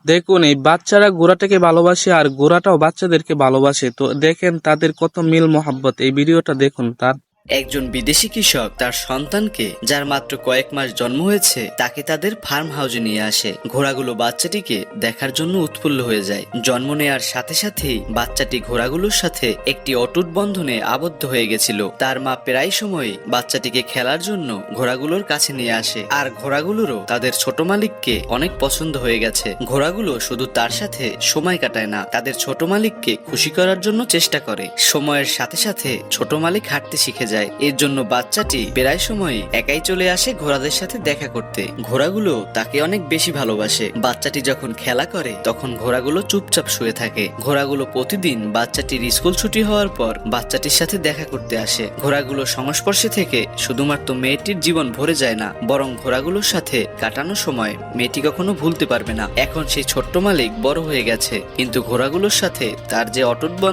দেখুন এই বাচ্চারা ঘোড়াটাকে ভালোবাসে আর ঘোড়াটাও বাচ্চাদেরকে ভালোবাসে। তো দেখেন তাদের কত মিল মহাব্বত, এই ভিডিওটা দেখুন তার। একজন বিদেশি কৃষক তার সন্তানকে, যার মাত্র কয়েক মাস জন্ম হয়েছে, তাকে তাদের ফার্ম হাউসে নিয়ে আসে। ঘোড়াগুলো বাচ্চাটিকে দেখার জন্য উৎফুল্ল হয়ে যায়। জন্ম নেয়ার সাথে সাথেই বাচ্চাটি ঘোড়াগুলোর সাথে একটি অটুট বন্ধনে আবদ্ধ হয়ে গেছিল। তার মা প্রায় সময় বাচ্চাটিকে খেলার জন্য ঘোড়াগুলোর কাছে নিয়ে আসে, আর ঘোড়াগুলোরও তাদের ছোট মালিককে অনেক পছন্দ হয়ে গেছে। ঘোড়াগুলো শুধু তার সাথে সময় কাটায় না, তাদের ছোট মালিককে খুশি করার জন্য চেষ্টা করে। সময়ের সাথে সাথে ছোট মালিক হাঁটতে শিখে যায়। এর জন্য বাচ্চাটি প্রায় সময় একাই চলে আসে ঘোড়াদের সাথে দেখা করতে। ঘোড়াগুলো তাকে অনেক বেশি ভালোবাসে। বাচ্চাটি যখন খেলা করে তখন ঘোড়াগুলো চুপচাপ শুয়ে থাকে। ঘোড়াগুলো প্রতিদিন বাচ্চাটির স্কুল ছুটি হওয়ার পর বাচ্চাটির সাথে দেখা করতে আসে। ঘোড়াগুলোর সংস্পর্শে থেকে শুধুমাত্র মেয়েটির জীবন ভরে যায় না, বরং ঘোড়াগুলোর সাথে কাটানো সময় মেয়েটি কখনো ভুলতে পারবে না। এখন সেই ছোট্ট মালিক বড় হয়ে গেছে, কিন্তু ঘোড়াগুলোর সাথে তার যে অটুট বন্ধন